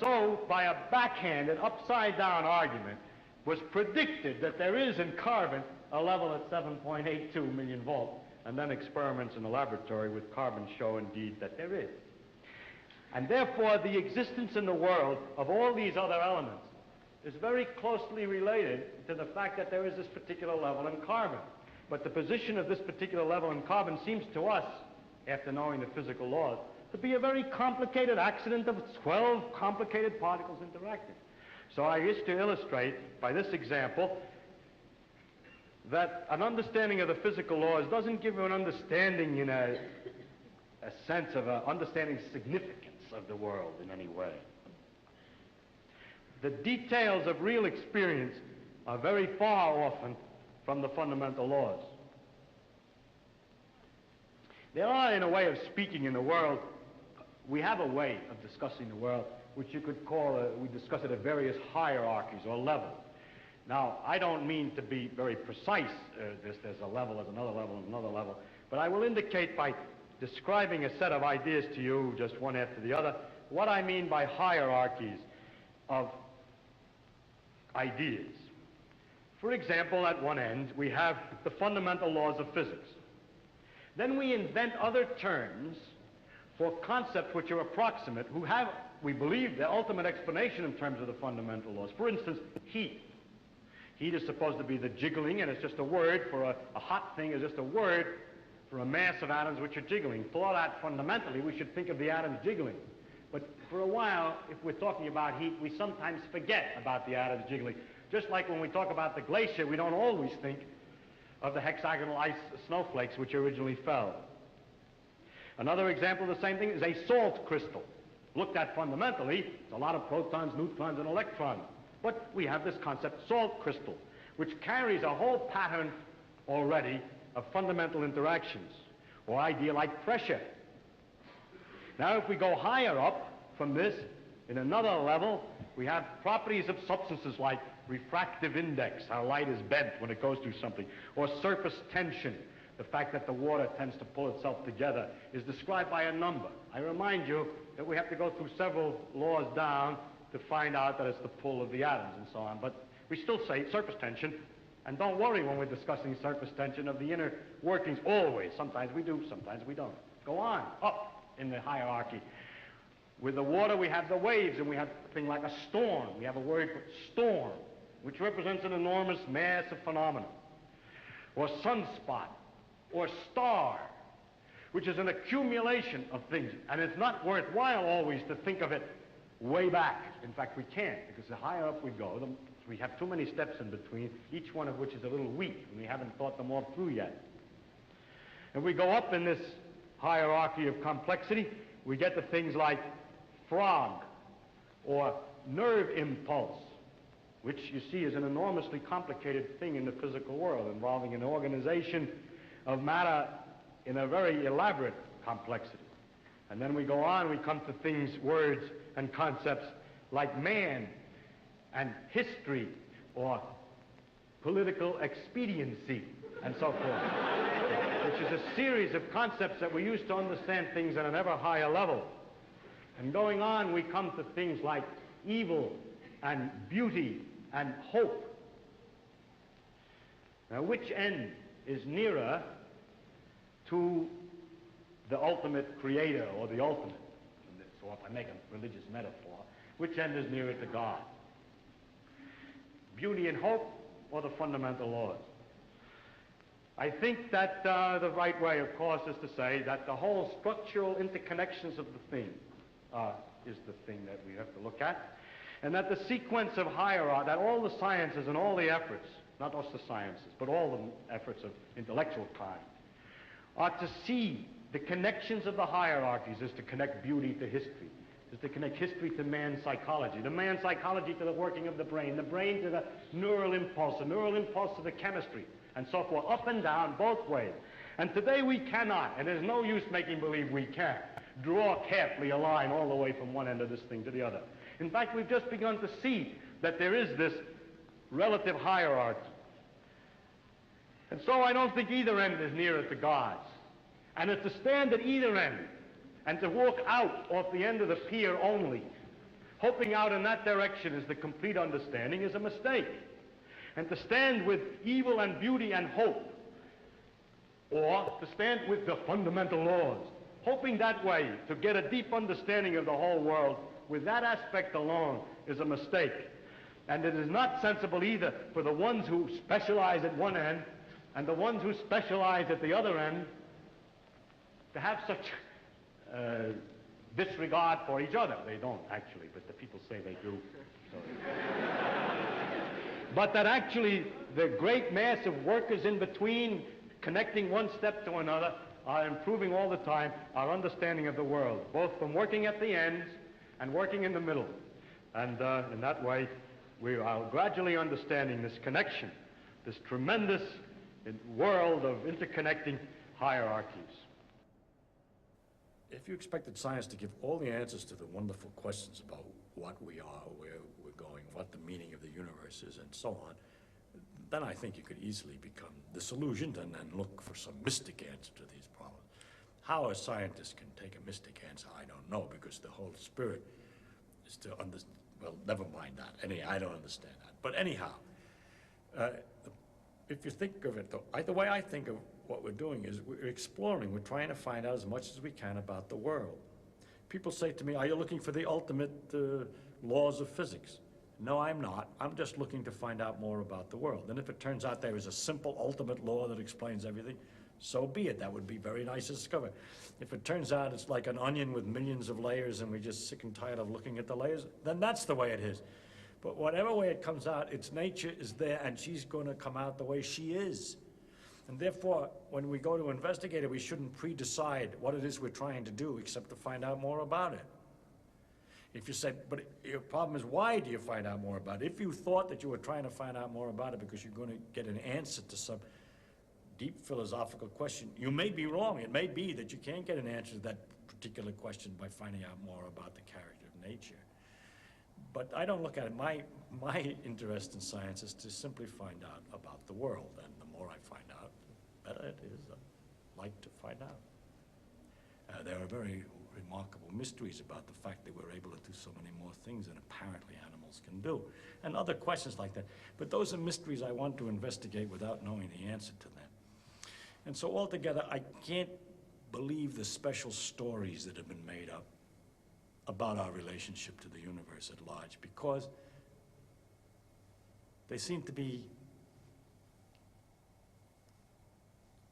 so, by a backhanded, upside-down argument, was predicted that there is in carbon a level at 7.82 million volts, and then experiments in the laboratory with carbon show indeed that there is. And therefore, the existence in the world of all these other elements is very closely related to the fact that there is this particular level in carbon. But the position of this particular level in carbon seems to us, after knowing the physical laws, to be a very complicated accident of 12 complicated particles interacting. So I wish to illustrate by this example that an understanding of the physical laws doesn't give you an understanding in a sense of understanding significance of the world in any way. The details of real experience are very far often from the fundamental laws. There are, in a way of speaking in the world, we have a way of discussing the world which you could call, we discuss it at various hierarchies or levels. Now, I don't mean to be very precise, there's a level, there's another level, and another level, but I will indicate by describing a set of ideas to you, just one after the other, what I mean by hierarchies of ideas. For example, at one end, we have the fundamental laws of physics. Then we invent other terms for concepts which are approximate, who have, we believe, the ultimate explanation in terms of the fundamental laws. For instance, heat. Heat is supposed to be the jiggling, and it's just a word for a hot thing, is just a word for a mass of atoms which are jiggling. For that, fundamentally, we should think of the atoms jiggling. But for a while, if we're talking about heat, we sometimes forget about the atoms jiggling. Just like when we talk about the glacier, we don't always think of the hexagonal ice snowflakes which originally fell. Another example of the same thing is a salt crystal. Looked at fundamentally, it's a lot of protons, neutrons, and electrons. But we have this concept, salt crystal, which carries a whole pattern already of fundamental interactions, or idea like pressure. Now, if we go higher up from this, in another level, we have properties of substances like refractive index, how light is bent when it goes through something, or surface tension, the fact that the water tends to pull itself together, is described by a number. I remind you that we have to go through several laws down to find out that it's the pull of the atoms and so on. But we still say surface tension, and don't worry when we're discussing surface tension of the inner workings, always. Sometimes we do, sometimes we don't. Go on, up in the hierarchy. With the water, we have the waves, and we have a thing like a storm. We have a word for storm, which represents an enormous mass of phenomena. Or sunspot, or star, which is an accumulation of things. And it's not worthwhile always to think of it way back. In fact, we can't, because the higher up we go, we have too many steps in between, each one of which is a little weak, and we haven't thought them all through yet. If we go up in this hierarchy of complexity, we get to things like frog, or nerve impulse, which you see is an enormously complicated thing in the physical world, involving an organization of matter in a very elaborate complexity. And then we go on, we come to things, words, and concepts like man, and history, or political expediency, and so forth, which is a series of concepts that we use to understand things at an ever higher level. And going on, we come to things like evil, and beauty, and hope. Now, which end is nearer to the ultimate creator, or the ultimate? So if I make a religious metaphor, which end is nearer to God? Beauty and hope, or the fundamental laws? I think that the right way, of course, is to say that the whole structural interconnections of the thing is the thing that we have to look at, and that the sequence of hierarchy, that all the sciences and all the efforts, not just the sciences, but all the efforts of intellectual kind, are to see the connections of the hierarchies is to connect beauty to history, is to connect history to man's psychology, the man's psychology to the working of the brain to the neural impulse to the chemistry, and so forth, up and down, both ways. And today we cannot, and there's no use making believe we can, draw carefully a line all the way from one end of this thing to the other. In fact, we've just begun to see that there is this relative hierarchy. And so I don't think either end is nearer to God's. And it's to stand at either end and to walk out off the end of the pier only Hoping out in that direction is the complete understanding is a mistake. And to stand with evil and beauty and hope, or to stand with the fundamental laws, hoping that way to get a deep understanding of the whole world with that aspect alone is a mistake. And it is not sensible either for the ones who specialize at one end and the ones who specialize at the other end to have such disregard for each other. They don't actually, but the people say they do. So. But that actually the great mass of workers in between, connecting one step to another, are improving all the time our understanding of the world, both from working at the ends and working in the middle. And in that way, we are gradually understanding this connection, this tremendous world of interconnecting hierarchies. If you expected science to give all the answers to the wonderful questions about what we are, where we're going, what the meaning of the universe is, and so on, then I think you could easily become disillusioned and then look for some mystic answer to these problems. How a scientist can take a mystic answer, I don't know, because the whole spirit is to understand. Well, never mind that. I don't understand that. But anyhow, if you think of it, though, the way I think of what we're doing is we're exploring. We're trying to find out as much as we can about the world. People say to me, are you looking for the ultimate laws of physics? No, I'm not. I'm just looking to find out more about the world. And if it turns out there is a simple ultimate law that explains everything, so be it. That would be very nice to discover. If it turns out it's like an onion with millions of layers and we're just sick and tired of looking at the layers, then that's the way it is. But whatever way it comes out, its nature is there and she's going to come out the way she is. And therefore, when we go to investigate it, we shouldn't pre-decide what it is we're trying to do except to find out more about it. If you say, but your problem is, why do you find out more about it? If you thought that you were trying to find out more about it because you're going to get an answer to some deep philosophical question, you may be wrong. It may be that you can't get an answer to that particular question by finding out more about the character of nature. But I don't look at it. My interest in science is to simply find out about the world. And the more I find out, the better it is. I like to find out. There are very remarkable mysteries about the fact that we're able to do so many more things than apparently animals can do, and other questions like that. But those are mysteries I want to investigate without knowing the answer to them. And so altogether, I can't believe the special stories that have been made up about our relationship to the universe at large, because they seem to be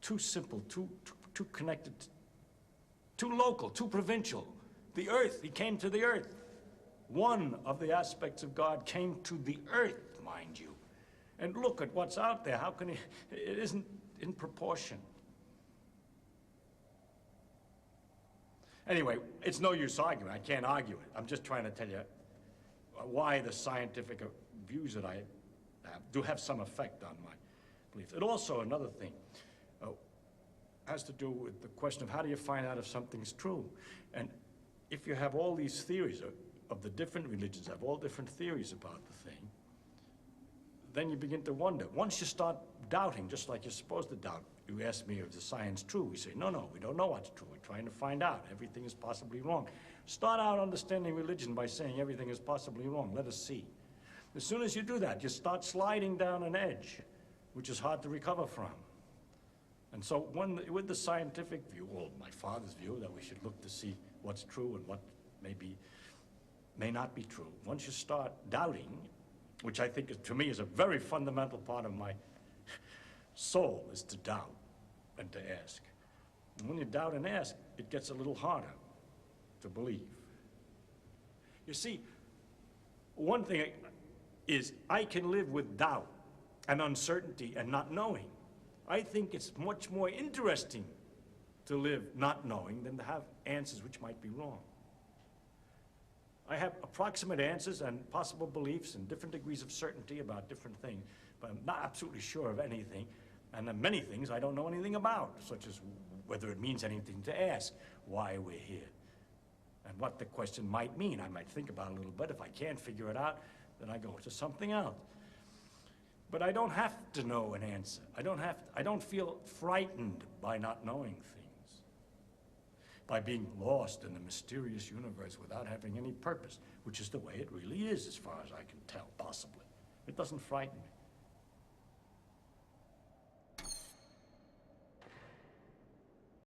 too simple, too connected, too local, too provincial. The earth, he came to the earth. One of the aspects of God came to the earth, mind you. And look at what's out there. How can he, it isn't in proportion. Anyway, it's no use arguing. I can't argue it. I'm just trying to tell you why the scientific views that I have do have some effect on my beliefs. And also another thing has to do with the question of how do you find out if something's true? And if you have all these theories of the different religions, have all different theories about the thing, then you begin to wonder. Once you start doubting, just like you're supposed to doubt, you ask me, is the science true? We say, no, we don't know what's true. We're trying to find out. Everything is possibly wrong. Start out understanding religion by saying everything is possibly wrong. Let us see. As soon as you do that, you start sliding down an edge, which is hard to recover from. And so with the scientific view, or my father's view, that we should look to see what's true and what may not be true, once you start doubting, which I think to me is a very fundamental part of my soul, is to doubt and to ask. And when you doubt and ask, it gets a little harder to believe. You see, one thing is I can live with doubt and uncertainty and not knowing. I think it's much more interesting to live not knowing than to have answers which might be wrong. I have approximate answers and possible beliefs and different degrees of certainty about different things, but I'm not absolutely sure of anything, and there are many things I don't know anything about, such as whether it means anything to ask, why we're here, and what the question might mean. I might think about it a little bit. If I can't figure it out, then I go to something else. But I don't have to know an answer. I don't feel frightened by not knowing things. by being lost in the mysterious universe without having any purpose, which is the way it really is, as far as I can tell, possibly. It doesn't frighten me.